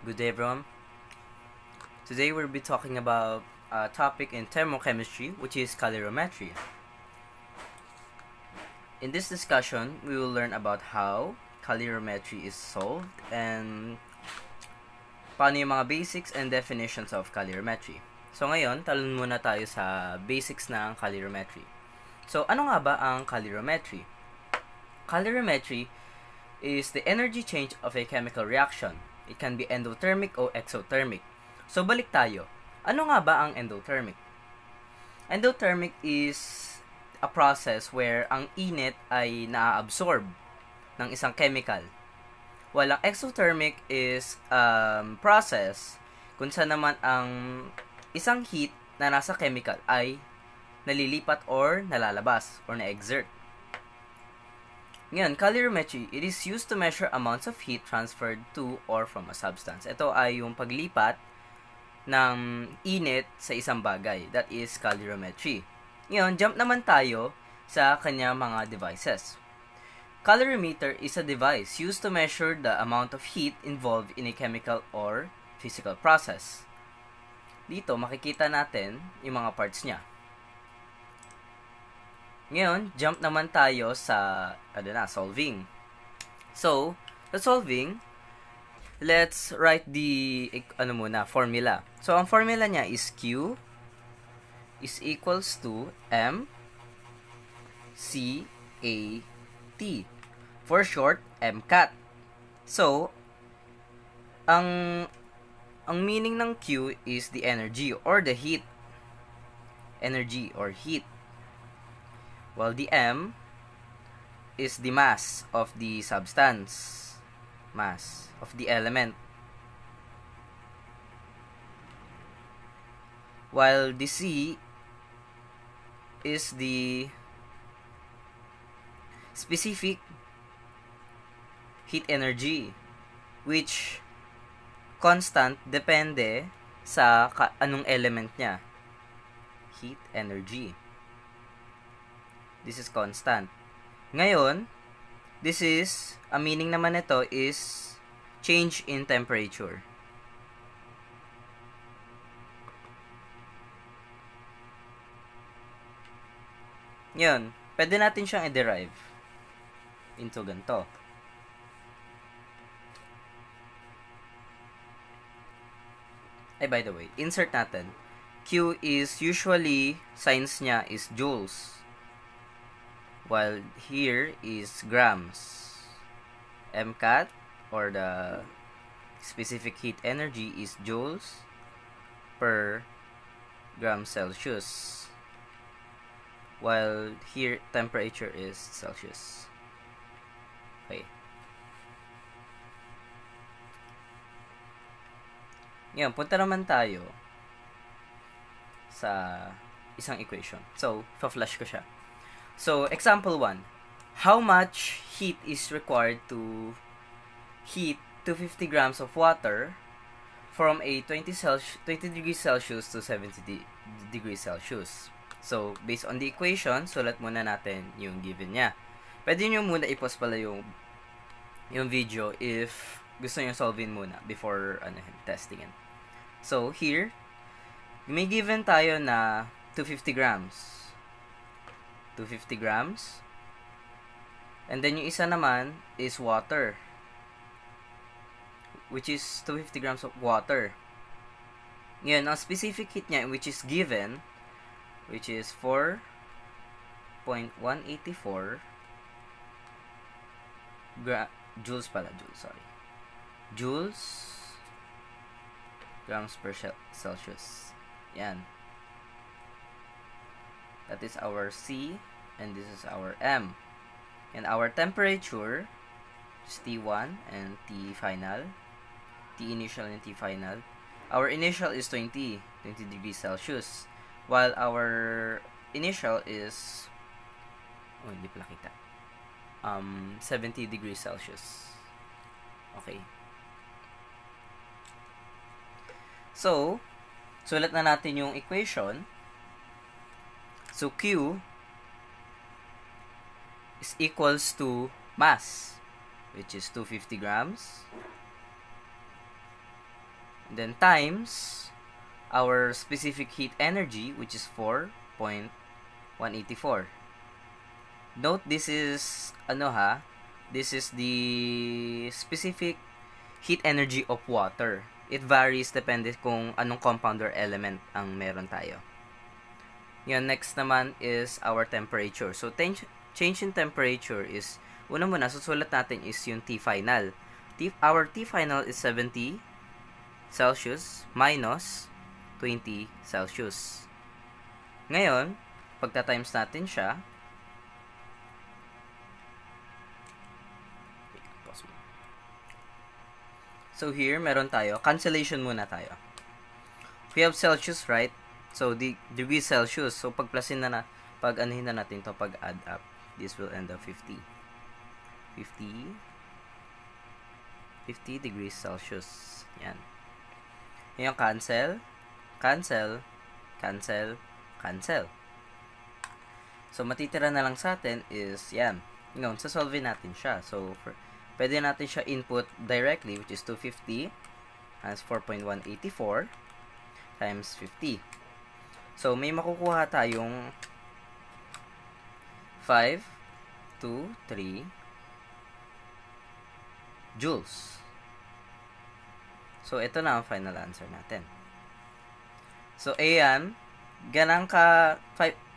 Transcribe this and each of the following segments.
Good day, everyone. Today we'll be talking about a topic in thermochemistry, which is calorimetry. In this discussion, we will learn about how calorimetry is solved and paano yung mga basics and definitions of calorimetry. So ngayon, talon muna tayo sa basics ng calorimetry. So ano nga ba ang calorimetry? Calorimetry is the energy change of a chemical reaction. It can be endothermic o exothermic. So balik tayo. Ano nga ba ang endothermic? Endothermic is a process where ang init ay na-absorb ng isang chemical. While ang exothermic is process kung saan naman ang isang heat na nasa chemical ay nalilipat or nalalabas or na-exert. Ngayon, calorimetry, it is used to measure amounts of heat transferred to or from a substance. Ito ay yung paglipat ng init sa isang bagay. That is calorimetry. Ngayon, jump naman tayo sa kanyang mga devices. Calorimeter is a device used to measure the amount of heat involved in a chemical or physical process. Dito, makikita natin yung mga parts niya. Ngayon, jump naman tayo sa solving. So, the solving, let's write the formula. So, ang formula niya is Q is equals to M C A T. For short, MCAT. So, ang meaning ng Q is the energy or the heat. Energy or heat. While the M is the mass of the substance, mass of the element. While the C is the specific heat energy, which constant depende sa anong element niya. Heat energy. This is constant. Ngayon, meaning naman nito is change in temperature. Ngayon, pwede natin siyang i-derive into ganito. By the way, insert natin. Q is usually, signs niya is joules. While here is grams. MCAT or the specific heat energy is joules per gram Celsius. While here temperature is Celsius. Okay. Ngayon, punta naman tayo sa isang equation. So, pa-flash ko siya. So, example 1. How much heat is required to heat 250 grams of water from a 20 degrees Celsius to 70 degrees Celsius? So, based on the equation, sulat muna natin yung given niya. Pwede nyo muna i-pause pala yung video if gusto nyo solving muna before testing it. So, here, may given tayo na 250 grams. 250 grams. And then yung isa naman is water, which is 250 grams of water. Ngayon, ang specific heat niya, which is given, which is 4.184 joules grams per Celsius. Yan. That is our C, and this is our M. And our temperature is T1 and T final. T initial and T final. Our initial is 20 degrees Celsius. While our initial is, hindi pala kita, 70 degrees Celsius. Okay. So, sulat na natin yung equation. So, Q is equals to mass, which is 250 grams, then times our specific heat energy, which is 4.184. Note, this is, this is the specific heat energy of water. It varies depende kung anong compound or element ang meron tayo. Yan, next naman is our temperature. So, change in temperature is, una muna, susulat natin is yung T final. Our T final is 70 Celsius minus 20 Celsius. Ngayon, pagta-times natin siya, so here, meron tayo, cancellation muna tayo. We have Celsius, right? So, degrees Celsius. So, pag-plusin pag-anuhin na natin to, pag-add up, this will end up 50 degrees Celsius. Yan. Yung cancel. So, matitira na lang sa atin is, yan. Ngayon, sasolve natin siya. So, pwede natin siya input directly, which is 250 times 4.184 times 50. So, may makukuha tayong 523 joules. So, ito na ang final answer natin. So, ayan,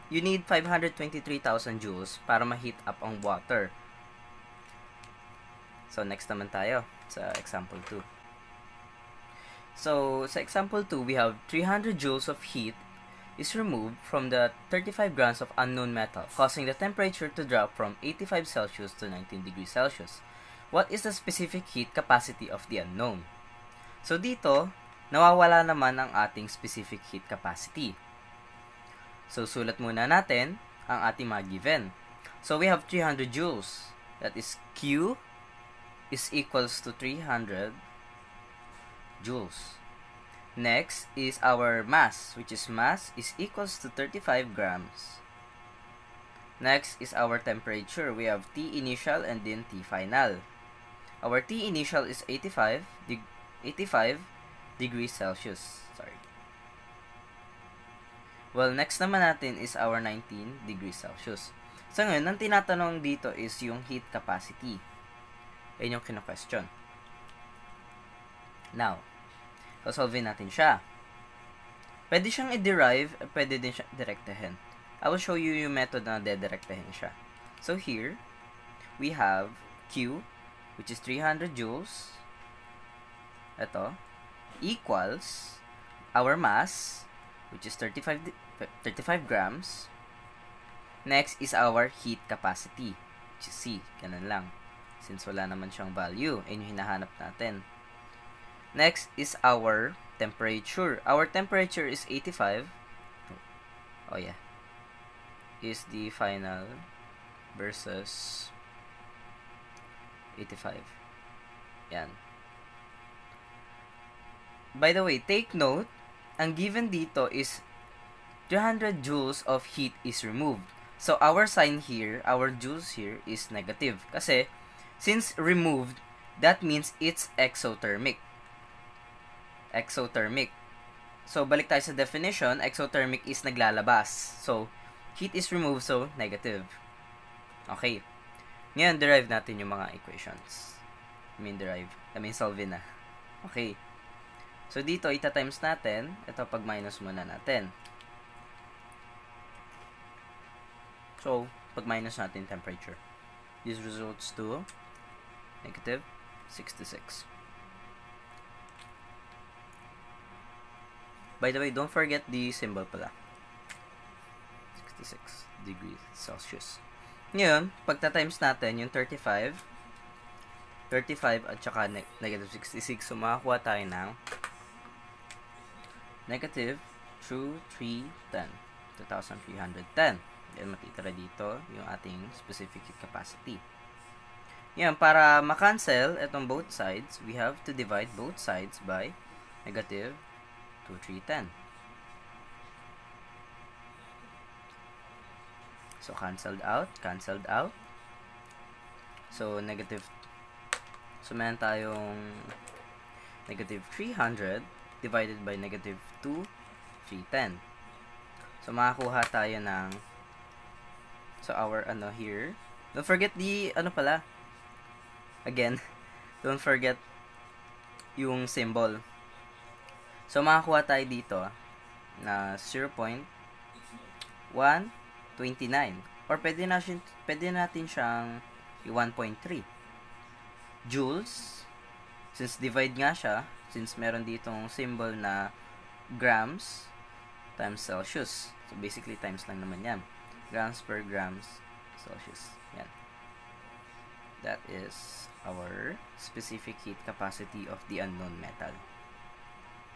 you need 523,000 joules para ma-heat up ang water. So, next naman tayo sa example 2. So, sa example 2, we have 300 joules of heat is removed from the 35 grams of unknown metal, causing the temperature to drop from 85 Celsius to 19 degrees Celsius. What is the specific heat capacity of the unknown? So, dito, nawawala naman ang ating specific heat capacity. So, sulat muna natin ang ating mga given. So, we have 300 joules. That is Q is equals to 300 joules. Next is our mass, which is mass is equals to 35 grams. Next is our temperature. We have T initial and then T final. Our T initial is 85 degrees Celsius. Well, next naman natin is our 19 degrees Celsius. So, ngayon, ang tinatanong dito is yung heat capacity. Ayun yung kino-question. Now, solve natin siya. Pwede siyang i-derive, pwede din siyang direktahin. I will show you yung method na dedirektahin siya. So, here, we have Q, which is 300 joules. Ito, equals our mass, which is 35 grams. Next is our heat capacity, which is C. Ganun lang. Since wala naman siyang value, yun yung hinahanap natin. Next is our temperature. Our temperature is 85. Oh yeah. Is the final versus 85. Yan. By the way, take note, ang given dito is 300 joules of heat is removed. So, our sign here, our joules here is negative. Kasi, since removed, that means it's exothermic. Exothermic. So, balik tayo sa definition, exothermic is naglalabas. So, heat is removed, so negative. Okay. Ngayon, derive natin yung mga equations. Solve na. Okay. So, dito, ita-times natin. Ito, pag-minus muna natin. So, pag-minus natin temperature. This results to negative 66. By the way, don't forget the symbol pala. 66 degrees Celsius. Ngayon, pagta-times natin yung 35 at saka negative 66, so makakuha tayo ng negative 2310. Then, matitira dito yung ating specific heat capacity. Yan, para ma-cancel itong both sides, we have to divide both sides by negative 2310. So, cancelled out. So, negative. So, meron tayong negative 300 divided by negative 2, 310. So, makakuha tayo ng, so, our, here, don't forget the, again, don't forget yung symbol. So, makakuha tayo dito, na 0.129. Or, pwede natin siyang 1.3. Joules, since divide nga siya, since meron ditong symbol na grams times Celsius. So, basically, times lang naman yan. Grams per grams Celsius. Yan. That is our specific heat capacity of the unknown metal.